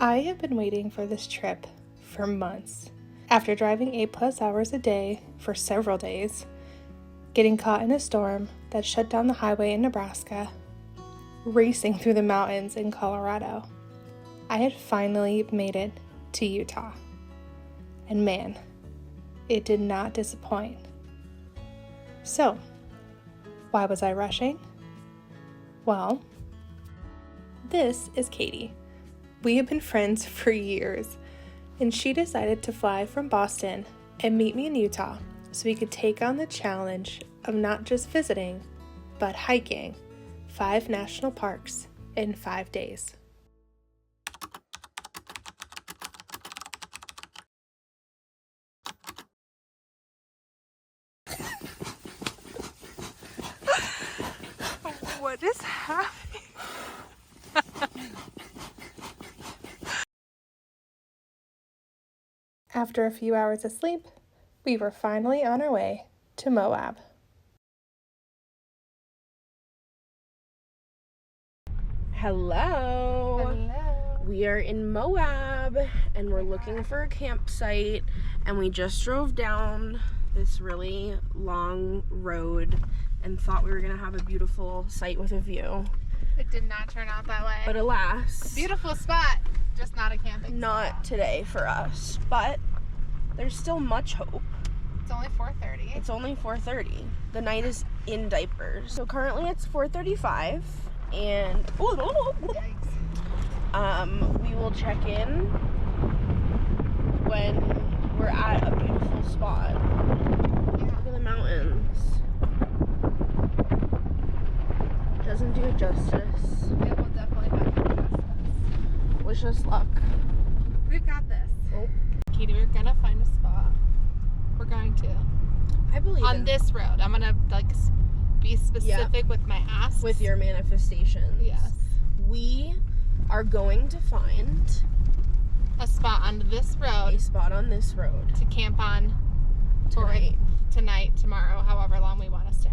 I have been waiting for this trip for months. After driving 8+ hours a day for several days, getting caught in a storm that shut down the highway in Nebraska, racing through the mountains in Colorado, I had finally made it to Utah. And man, it did not disappoint. So, why was I rushing? Well, this is Katie. We have been friends for years, and she decided to fly from Boston and meet me in Utah so we could take on the challenge of not just visiting, but hiking 5 national parks in 5 days. What is happening? After a few hours of sleep, we were finally on our way to Moab. Hello. Hello. We are in Moab and we're looking for a campsite, and we just drove down this really long road and thought we were gonna have a beautiful site with a view. It did not turn out that way. But alas, Beautiful spot, just not a camping not spot. today for us. But there's still much hope. It's only 4:30. It's only 4:30. The night is in diapers. So currently it's 4:35 and Yikes. we will check in when we're at a beautiful spot. Look at the mountains. Doesn't do it justice. It will definitely not do justice. Wish us luck. We've got this. Oh. Katie, we're gonna find a spot. We're going to. I believe On in this road. I'm gonna be specific with my asks. with your manifestations. Yes. We are going to find A spot on this a road spot on this road to camp on tonight. tonight, tomorrow, however long we want to stay.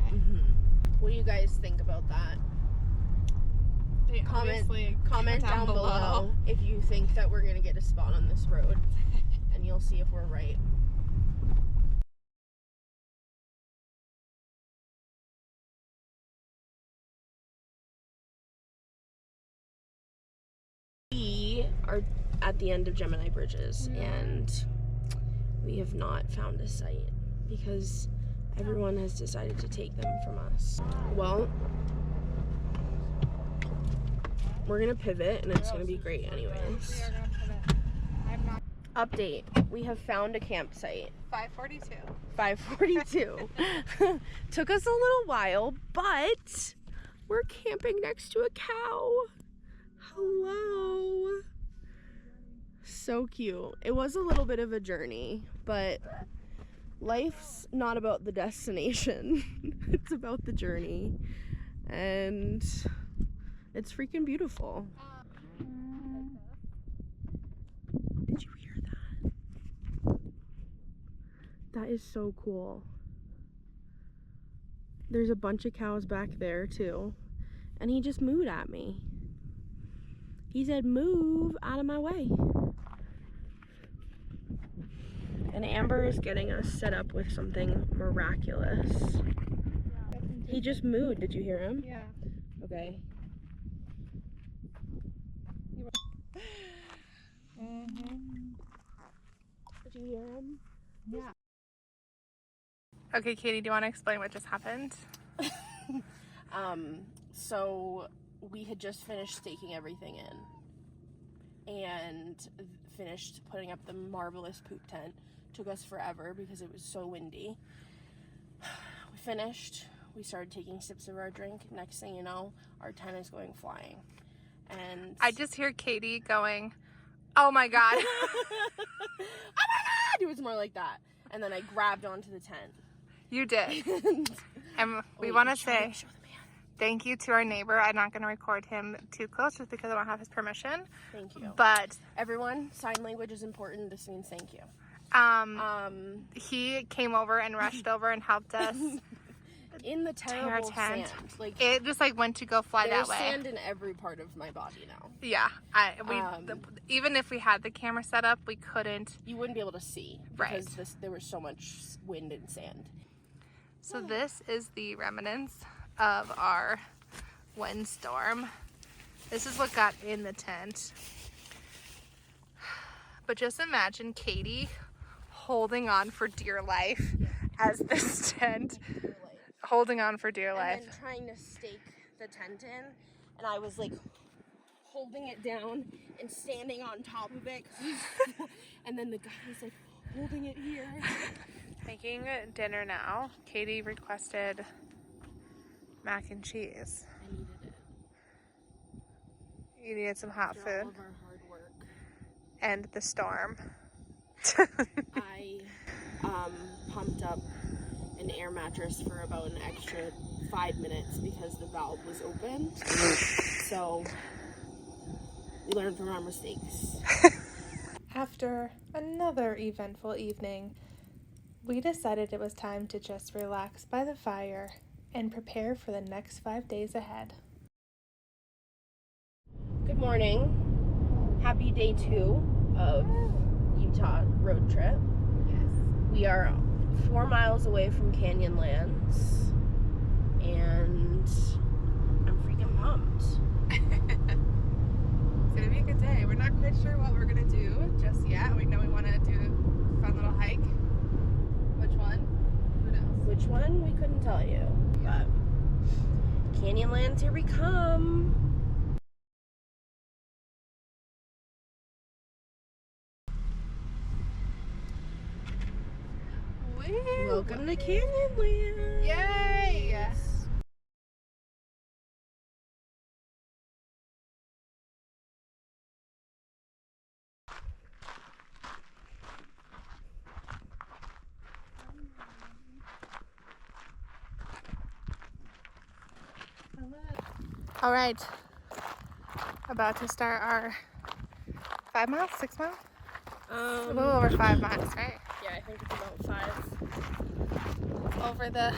What do you guys think about that? They obviously Comment down below if you think that we're gonna get a spot on this road, and you'll see if we're right. We are at the end of Gemini Bridges, and we have not found a site because everyone has decided to take them from us. Well, we're gonna pivot and it's gonna be great anyways. Update, we have found a campsite. 5:42. 5:42. Took us a little while, but we're camping next to a cow. Hello. So cute. It was a little bit of a journey, but life's not about the destination. It's about the journey. And it's freaking beautiful. Did you hear that? That is so cool. There's a bunch of cows back there too. And he just mooed at me. He said, "Move out of my way." And Amber is getting us set up with something miraculous. He just mooed. Did you hear him? Yeah. Okay. Did you hear him? Yeah. Okay, Katie, do you want to explain what just happened? So we had just finished staking everything in and finished putting up the marvelous poop tent. Took us forever because it was so windy. We finished. We started taking sips of our drink. Next thing you know, our tent is going flying. And I just hear Katie going, "Oh my God." oh my God! It was more like that. And then I grabbed onto the tent. You did. And we Wait, want to show the say man. thank you to our neighbor. I'm not going to record him too close just because I don't have his permission. Thank you. But Everyone, sign language is important. This means thank you. he came over and rushed over and helped us. in the terrible tent. sand. Like It just like went to go fly that way. There's sand in every part of my body now. Yeah, even if we had the camera set up, we couldn't. You wouldn't be able to see because there was so much wind and sand. So this is the remnants of our windstorm. This is what got in the tent. But just imagine Katie holding on for dear life as this tent, holding on for dear life. And then trying to stake the tent in, and I was like holding it down and standing on top of it, and then the guy was like holding it here. Making dinner now. Katie requested mac and cheese. I needed it. You needed some hot food. All of our hard work. And the storm. I pumped up an air mattress for about an extra 5 minutes because the valve was open. So we learned from our mistakes. After another eventful evening, we decided it was time to just relax by the fire and prepare for the next 5 days ahead. Good morning. Happy day 2 of Utah road trip. Yes. We are 4 miles away from Canyonlands, and I'm freaking pumped. It's gonna be a good day. We're not quite sure what we're gonna do just yet. We know we want to do a fun little hike. Which one? Who knows? Which one? We couldn't tell you. But Canyonlands, here we come. Woo! Welcome to Canyonlands. Yay! All right, about to start our 5 miles, 6 miles? A little over 5 miles, right? Yeah, I think it's about 5. Over the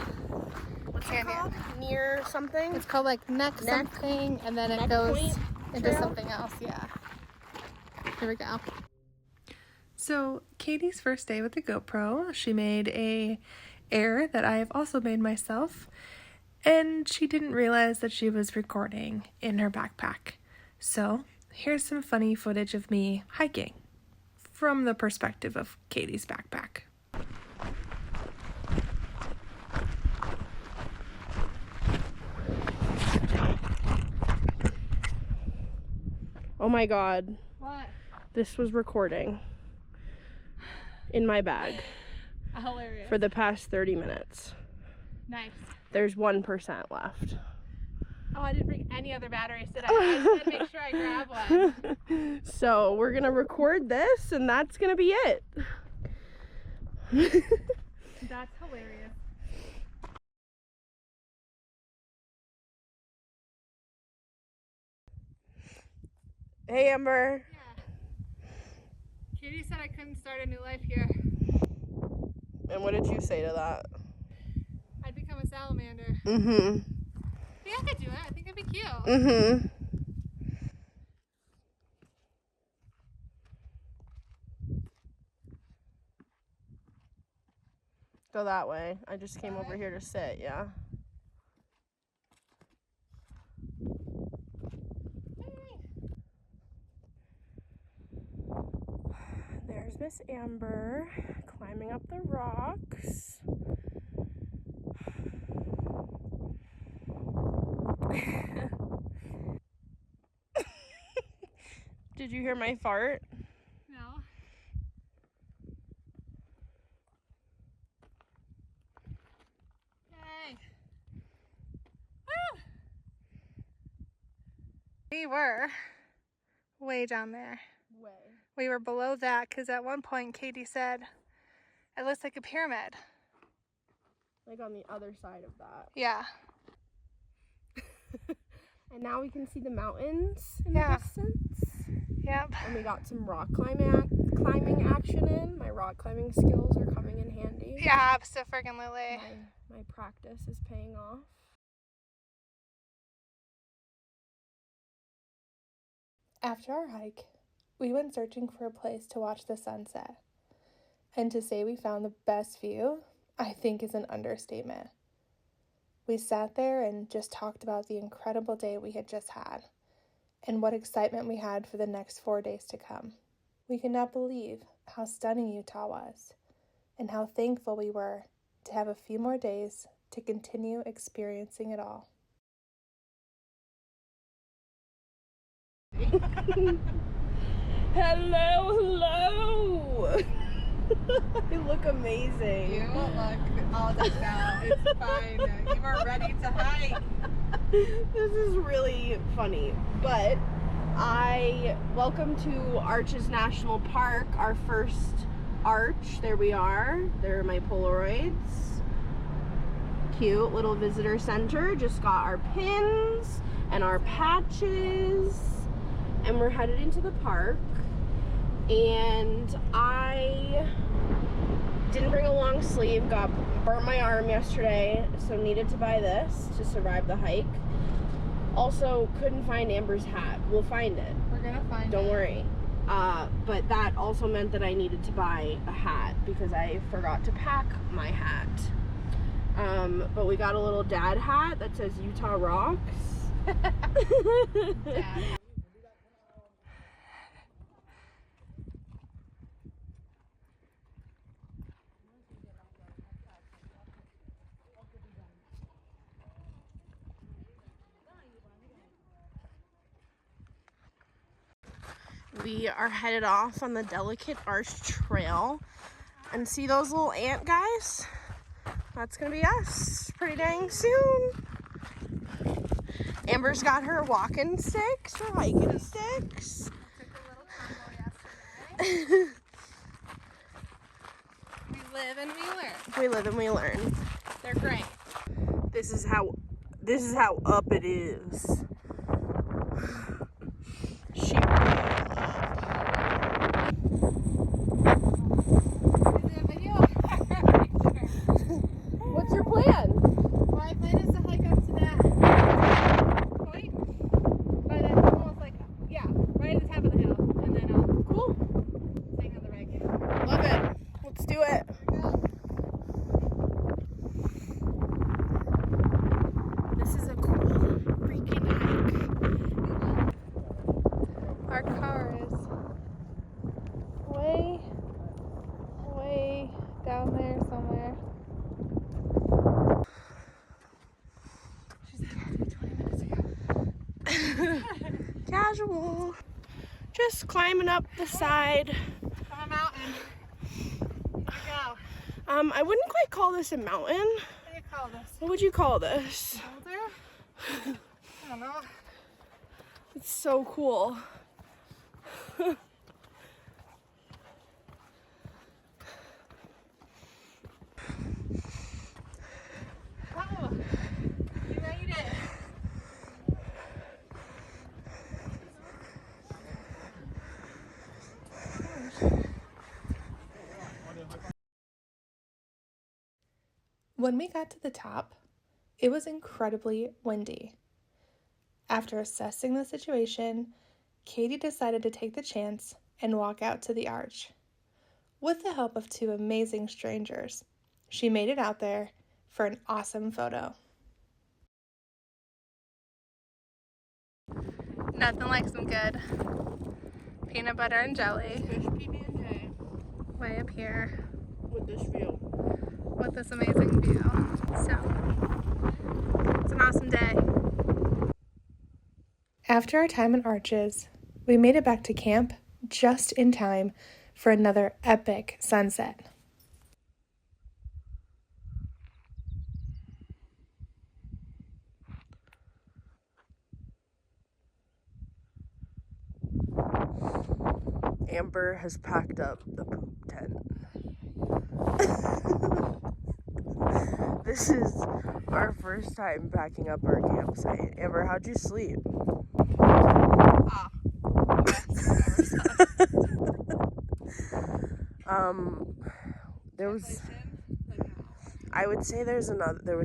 What's it called? Near something? It's called like neck something, and then it goes into trail? something else. Yeah. Here we go. So Katie's first day with the GoPro, she made a error that I have also made myself. And she didn't realize that she was recording in her backpack. So here's some funny footage of me hiking from the perspective of Katie's backpack. Oh my god. What? This was recording in my bag Hilarious. for the past 30 minutes. Nice. There's 1% left. Oh, I didn't bring any other batteries today. I just had to make sure I grab one. So we're gonna record this, and that's gonna be it. That's hilarious. Hey, Amber. Yeah. Katie said I couldn't start a new life here. And what did you say to that? I'd become a salamander. Mm-hmm. Yeah, I could do it. I think it'd be cute. Mm-hmm. Go that way. I just came over here to sit, yeah. There's Miss Amber climbing up the rocks. Did you hear my fart? No. Yay. Woo! We were way down there. Way. We were below that because at one point Katie said it looks like a pyramid. Like on the other side of that. Yeah. And now we can see the mountains in Yeah. the distance. Yep. And we got some rock climbing action in. My rock climbing skills are coming in handy. Yeah, so friggin' Lily. My My practice is paying off. After our hike, we went searching for a place to watch the sunset. And to say we found the best view, I think is an understatement. We sat there and just talked about the incredible day we had just had and what excitement we had for the next 4 days to come. We could not believe how stunning Utah was and how thankful we were to have a few more days to continue experiencing it all. Hello! You look amazing. You look all decked out. It's fine. You are ready to hike. This is really funny, but welcome to Arches National Park, our first arch. There we are. There are my Polaroids. Cute little visitor center. Just got our pins and our patches, and we're headed into the park. And I didn't bring a long sleeve, burnt my arm yesterday, so needed to buy this to survive the hike. Also, couldn't find Amber's hat. We'll find it. We're gonna find it. Don't worry. But that also meant that I needed to buy a hat because I forgot to pack my hat. But we got a little dad hat that says Utah Rocks. Dad. We are headed off on the Delicate Arch Trail. And see those little ant guys? That's gonna be us pretty dang soon. Amber's got her walking sticks, her hiking sticks. Took a little tumble yesterday. We live and we learn. We live and we learn. They're great. This is how up it is. She Is it a video? What's your plan? My plan is to hike up to that point. By that almost like, yeah, right at the top of the hill. And then I'll Cool. hang on the right. Love it. Let's do it. This is a cool freaking hike. Our car is way down there somewhere. Casual. Just climbing up the side. From a mountain. Here we go. I wouldn't quite call this a mountain. What do you call this? What would you call this? Boulder? I don't know. It's so cool. Oh, you made it. When we got to the top, it was incredibly windy. After assessing the situation, Katie decided to take the chance and walk out to the arch. With the help of two amazing strangers, she made it out there for an awesome photo. Nothing like some good peanut butter and jelly Fish PB&J way up here with this view. with this amazing view. So, it's an awesome day. After our time in Arches, we made it back to camp just in time for another epic sunset. Amber has packed up the poop tent. This is our first time packing up our campsite. Amber, how'd you sleep? There was I would say there was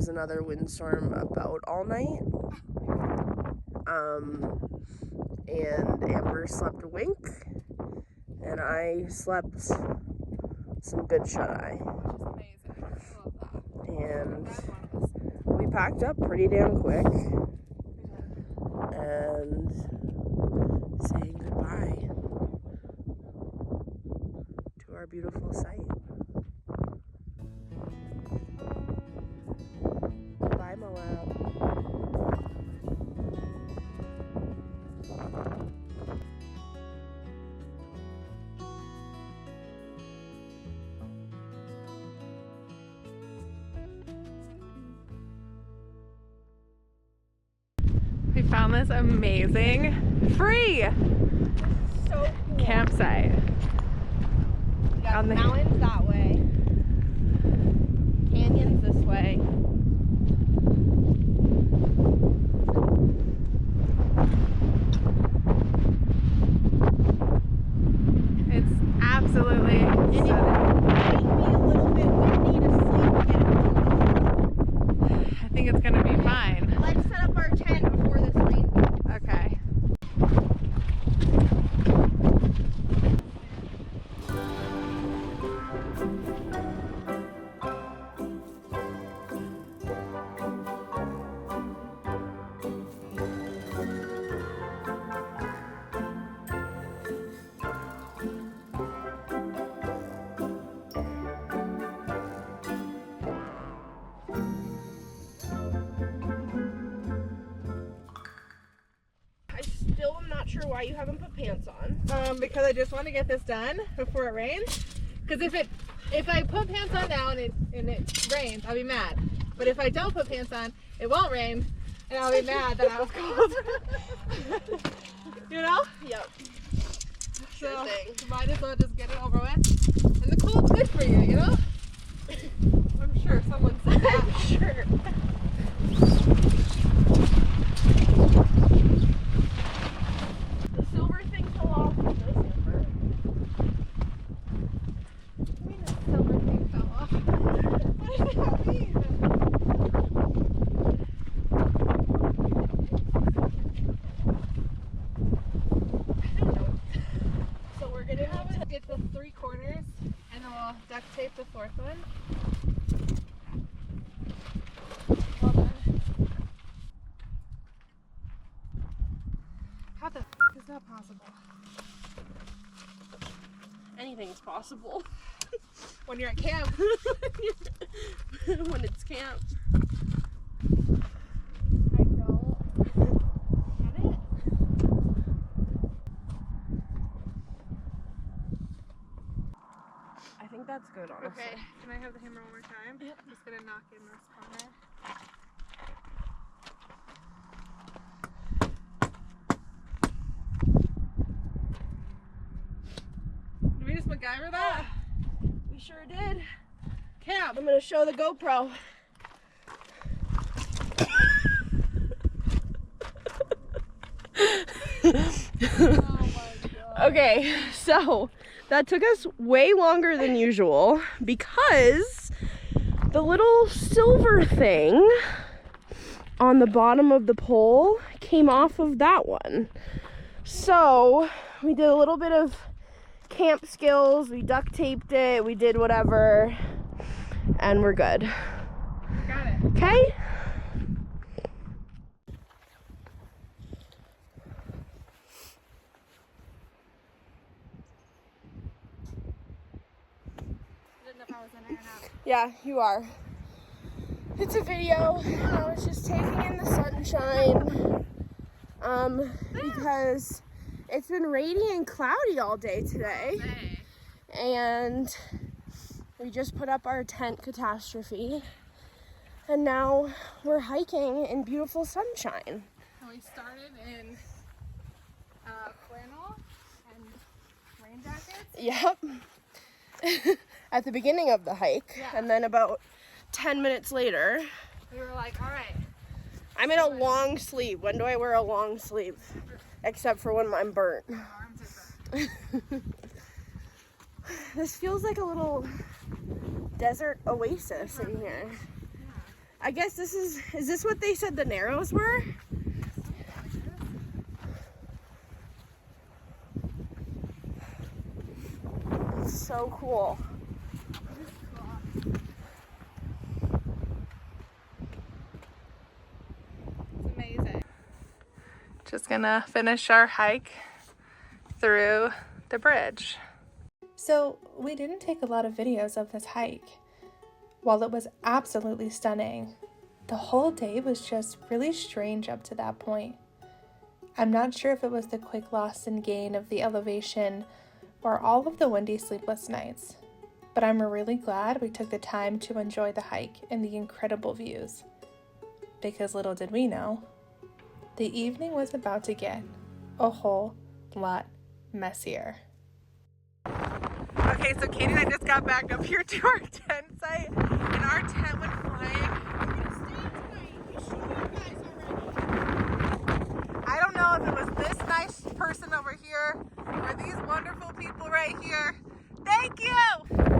another windstorm about all night. And Amber slept a wink, and I slept some good shut-eye. Which is amazing. I love that. And That's one of we packed up pretty damn quick and saying goodbye to our beautiful site. Bye, Moab. We found this amazing free So cool. campsite. We got On the the- mountains that way, canyons this way. It's absolutely And it stunning. might be a little bit windy to sleep in. I think it's gonna be fine. Let's set up our tent before this rain. Okay. I still am not sure why you haven't put pants on. Because I just want to get this done before it rains. Because if I put pants on now and it rains, I'll be mad. But if I don't put pants on, it won't rain, and I'll be mad that I was cold. You know? Yep. Sure So thing. might as well just get it over with. And the cold's good for you, you know? I'm sure someone said that. Sure. The silver thing fell off with this Amber. I mean, the silver thing fell off. What does that mean? I don't know. So we're gonna have Get the 3 corners, and then we'll duct tape the 4th one. Well done. How the f is that possible? anything's possible When you're at camp. when it's camp. I don't get it. I think that's good, honestly. Okay, can I have the hammer one more time? Yep. Just gonna knock in this corner. Did we just MacGyver that? We sure did. Camp! I'm gonna show the GoPro. Oh my god. Okay, so that took us way longer than usual because the little silver thing on the bottom of the pole came off of that one. So we did a little bit of camp skills, we duct taped it, we did whatever, and we're good. Got it. Okay? I didn't know if I was in it or not. Yeah, you are. It's a video. I was just taking in the sunshine. Because it's been rainy and cloudy all day today. And we just put up our tent catastrophe. And now we're hiking in beautiful sunshine. And we started in flannel and rain jackets. Yep. At the beginning of the hike. Yeah. And then about 10 minutes later, We were like, all right. I'm in a long sleeve. When do I wear a long sleeve? Except for when I'm burnt. Our arms are burnt. This feels like a little desert oasis in here. I guess this is this what they said the Narrows were? It's so cool. It's amazing. Just gonna finish our hike through the bridge. So we didn't take a lot of videos of this hike. While it was absolutely stunning, the whole day was just really strange up to that point. I'm not sure if it was the quick loss and gain of the elevation or all of the windy, sleepless nights, but I'm really glad we took the time to enjoy the hike and the incredible views. Because little did we know, the evening was about to get a whole lot messier. Okay, so Katie and I just got back up here to our tent site, and our tent went flying. I don't know if it was this nice person over here or these wonderful people right here. Thank you!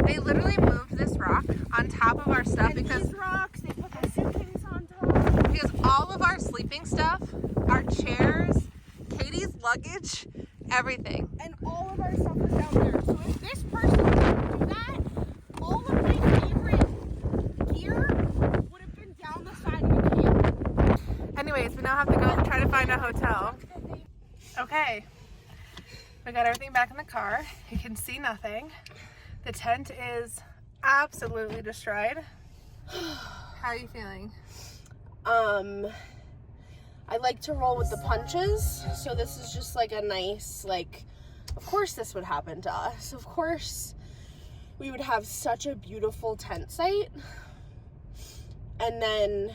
They literally moved this rock on top of our stuff because these rocks, they put the suitcase on top. Because all of our sleeping stuff, our chairs, Katie's luggage, everything. And all of our stuff was down there. So if this person didn't do that, all of my favorite gear would have been down the side of the camp. Anyways, we now have to go try to find a hotel. Okay, we got everything back in the car. You can see nothing. The tent is absolutely destroyed. How are you feeling? I like to roll with the punches, so this is just like a nice, like, of course this would happen to us. Of course we would have such a beautiful tent site, and then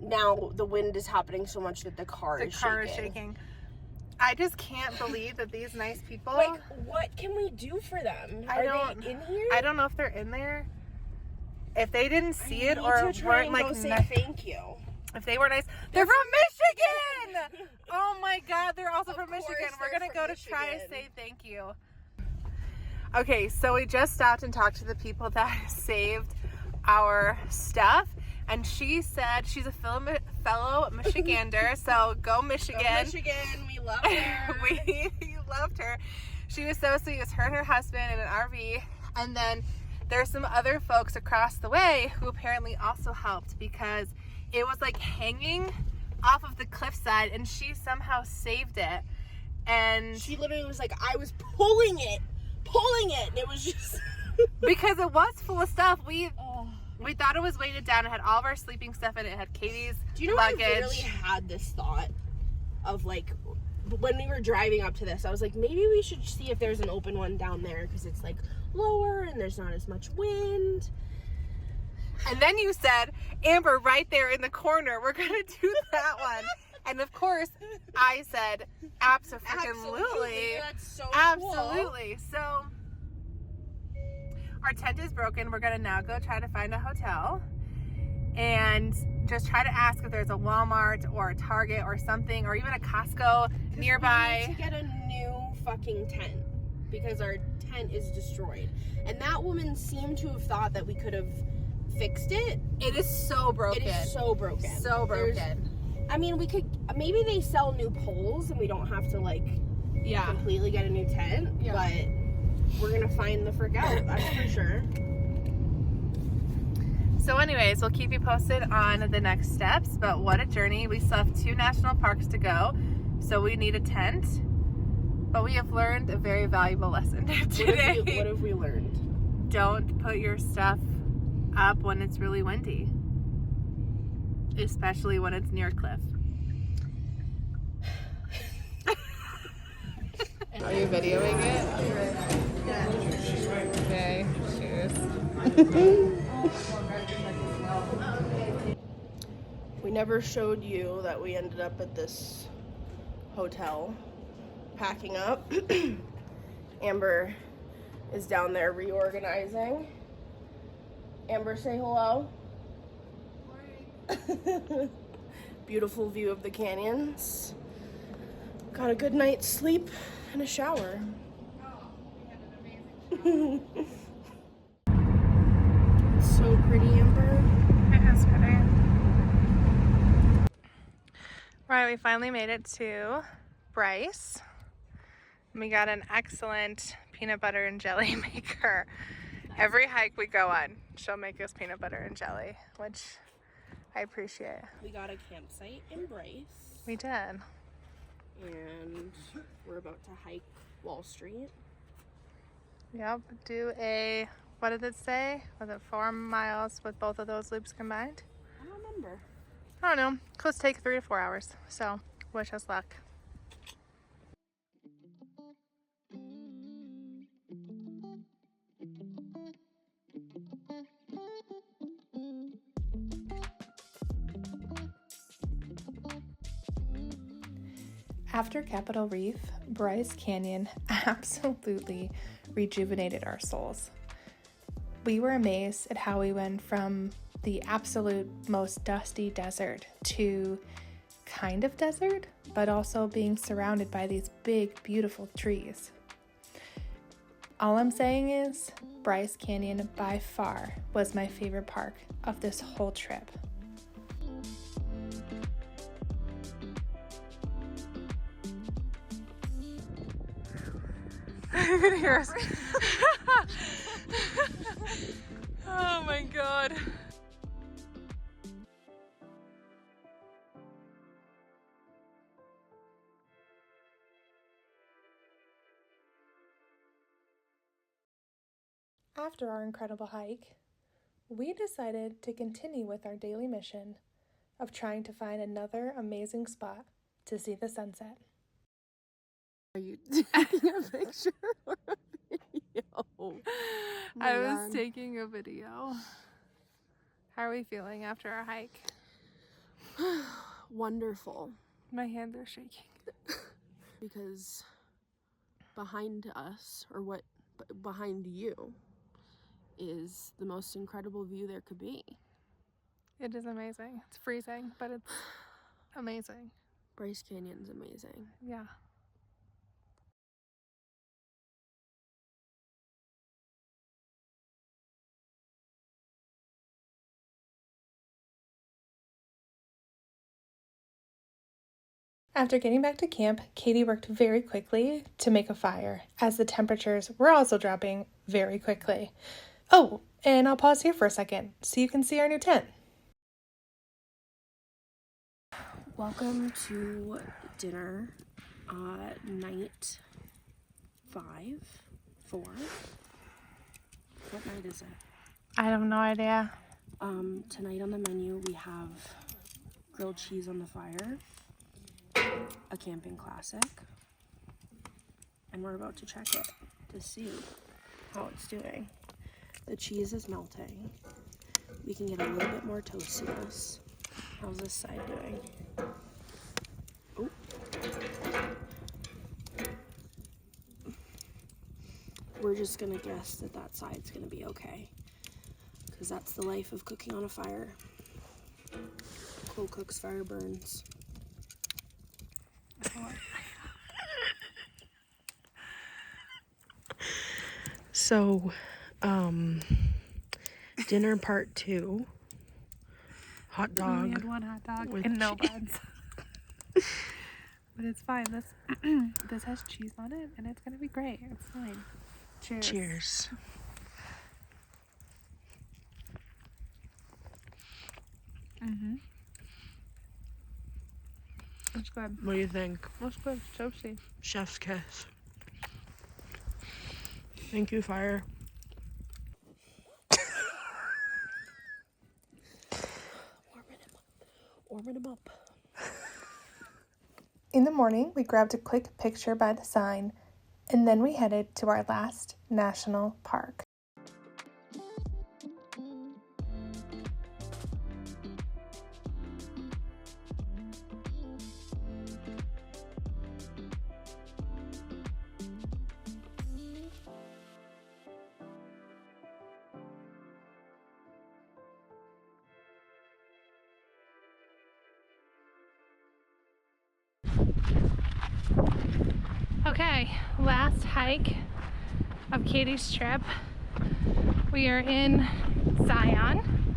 now the wind is happening so much that the car is shaking. I just can't believe that these nice people... Like, what can we do for them? Are they in here? I don't know if they're in there. If they didn't see it or to try weren't and like... go say thank you. If they were nice, they're from Michigan. Oh my God, they're also from Michigan. We're gonna go to try to say thank you. Okay, so we just stopped and talked to the people that saved our stuff, and she said she's a fellow Michigander. So go Michigan! Go Michigan, we love her. We loved her. She was so sweet. It was her and her husband in an RV, and then there's some other folks across the way who apparently also helped because it was like hanging off of the cliffside, and she somehow saved it. And she literally was like, I was pulling it, and it was just because it was full of stuff. We thought it was weighted down. It had all of our sleeping stuff in it. It had Katie's luggage. I literally had this thought of like, when we were driving up to this, I was like, maybe we should see if there's an open one down there because it's like lower and there's not as much wind. And then you said, Amber, right there in the corner, we're going to do that one. And of course, I said, absolutely. That's so absolutely. Cool. So, our tent is broken. We're going to now go try to find a hotel and just try to ask if there's a Walmart or a Target or something, or even a Costco nearby. We need to get a new fucking tent because our tent is destroyed. And that woman seemed to have thought that we could have fixed it. It is so broken. It is so broken. So broken. I mean, we could, maybe they sell new poles and we don't have to like completely get a new tent, but we're gonna find the frick out, that's for sure. So anyways, we'll keep you posted on the next steps, but what a journey. We still have 2 national parks to go, so we need a tent, but we have learned a very valuable lesson today. What have we learned? Don't put your stuff up when it's really windy, especially when it's near a cliff. Are you videoing it? Okay, cheers. We never showed you that we ended up at this hotel packing up. Amber is down there reorganizing. Amber, say hello. Morning. Beautiful view of the canyons. Got a good night's sleep and a shower. Oh, we had an amazing shower. so pretty, Amber? It is pretty. Right, we finally made it to Bryce. We got an excellent peanut butter and jelly maker. Every hike we go on, she'll make us peanut butter and jelly, which I appreciate. We got a campsite in Bryce. We did. And we're about to hike Wall Street. Yep, do a, what did it say? Was it 4 miles with both of those loops combined? I don't remember. I don't know. Could take 3 to 4 hours. So, wish us luck. After Capitol Reef, Bryce Canyon absolutely rejuvenated our souls. We were amazed at how we went from the absolute most dusty desert to kind of desert, but also being surrounded by these big, beautiful trees. All I'm saying is, Bryce Canyon by far was my favorite park of this whole trip. You can hear us. Oh my god. After our incredible hike, we decided to continue with our daily mission of trying to find another amazing spot to see the sunset. Are you taking a picture or a video? I was taking a video. How are we feeling after our hike? Wonderful. My hands are shaking. Because behind us, or what behind you, is the most incredible view there could be. It is amazing. It's freezing, but it's amazing. Bryce Canyon's amazing. Yeah. After getting back to camp, Katie worked very quickly to make a fire, as the temperatures were also dropping very quickly. Oh, and I'll pause here for a second so you can see our new tent. Welcome to dinner, night 4. What night is it? I have no idea. Tonight on the menu we have grilled cheese on the fire, a camping classic, and we're about to check it to see how it's doing. The cheese is melting. We can get a little bit more toastiness. How's this side doing? Oh. We're just gonna guess that that side's gonna be okay, because that's the life of cooking on a fire. Coal cooks, fire burns. So, dinner part 2. Hot dog. We had one hot dog with and no cheese. buns. But it's fine. This has cheese on it, and it's gonna be great. It's fine. Cheers. Cheers. That's good. What do you think? That's good. Toasty. Chef's kiss. Thank you, fire. Warming him up. In the morning, we grabbed a quick picture by the sign, and then we headed to our last national park. Okay, last hike of Katie's trip. We are in Zion.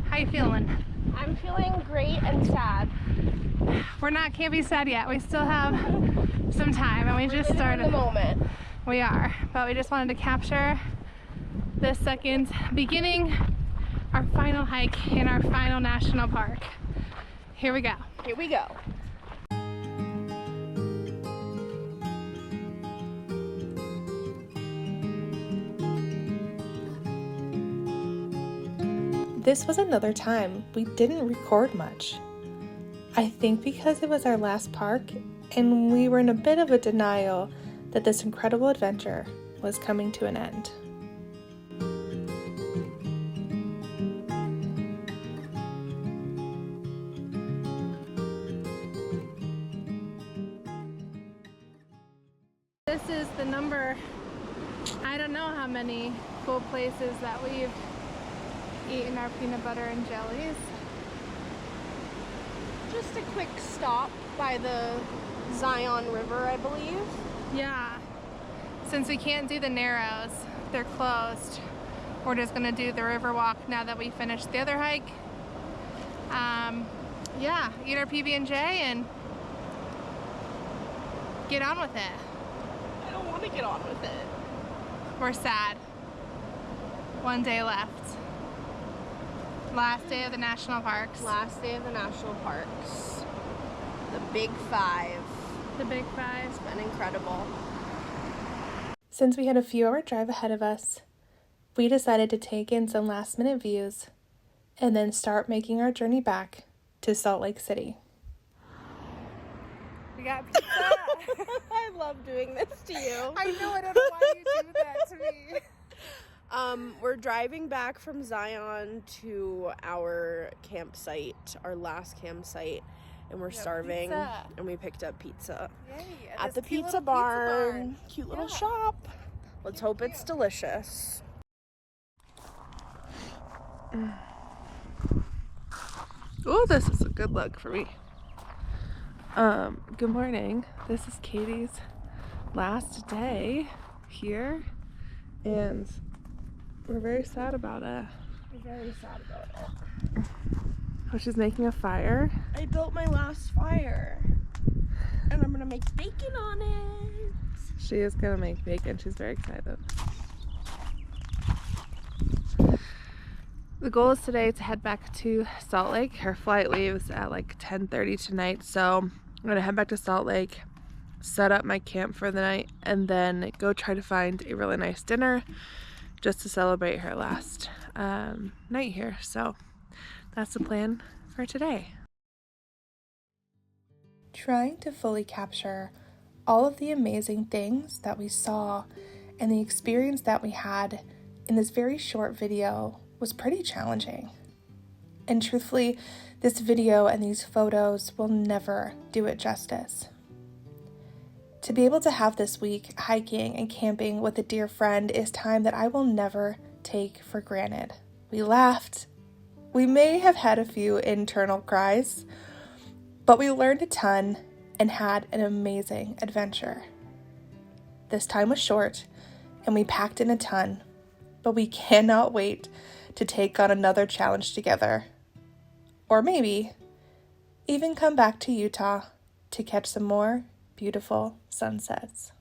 How you feeling? I'm feeling great and sad. Can't be sad yet. We still have some time, and we just started. In the moment. We are, but we just wanted to capture this second beginning, our final hike in our final national park. Here we go. Here we go. This was another time we didn't record much. I think because it was our last park and we were in a bit of a denial that this incredible adventure was coming to an end. This is the number, I don't know how many cool places that we've eaten our peanut butter and jellies. Just a quick stop by the Zion River, I believe. Yeah. Since we can't do the Narrows, they're closed. We're just gonna do the river walk now that we finished the other hike. Yeah, eat our PB&J and get on with it. I don't want to get on with it. We're sad. One day left. Last day of the national parks. Last day of the national parks. The Big Five. The Big Five. It's been incredible. Since we had a few hour drive ahead of us, we decided to take in some last minute views and then start making our journey back to Salt Lake City. We got pizza. I love doing this to you. I know, I don't know why you do that to me. We're driving back from Zion to our campsite, our last campsite, and we're starving. Pizza. And we picked up pizza Yay, at the pizza barn. Cute little shop. Let's hope it's delicious. Oh, this is a good look for me. Good morning. This is Katie's last day here, and we're very sad about it. I'm very sad about it. Oh, she's making a fire. I built my last fire, and I'm gonna make bacon on it. She is gonna make bacon. She's very excited. The goal is today to head back to Salt Lake. Her flight leaves at like 10:30 tonight, so I'm gonna head back to Salt Lake, set up my camp for the night, and then go try to find a really nice dinner just to celebrate her last night here. So that's the plan for today. Trying to fully capture all of the amazing things that we saw and the experience that we had in this very short video was pretty challenging. And truthfully, this video and these photos will never do it justice. To be able to have this week hiking and camping with a dear friend is time that I will never take for granted. We laughed. We may have had a few internal cries, but we learned a ton and had an amazing adventure. This time was short and we packed in a ton, but we cannot wait to take on another challenge together. Or maybe even come back to Utah to catch some more beautiful sunsets.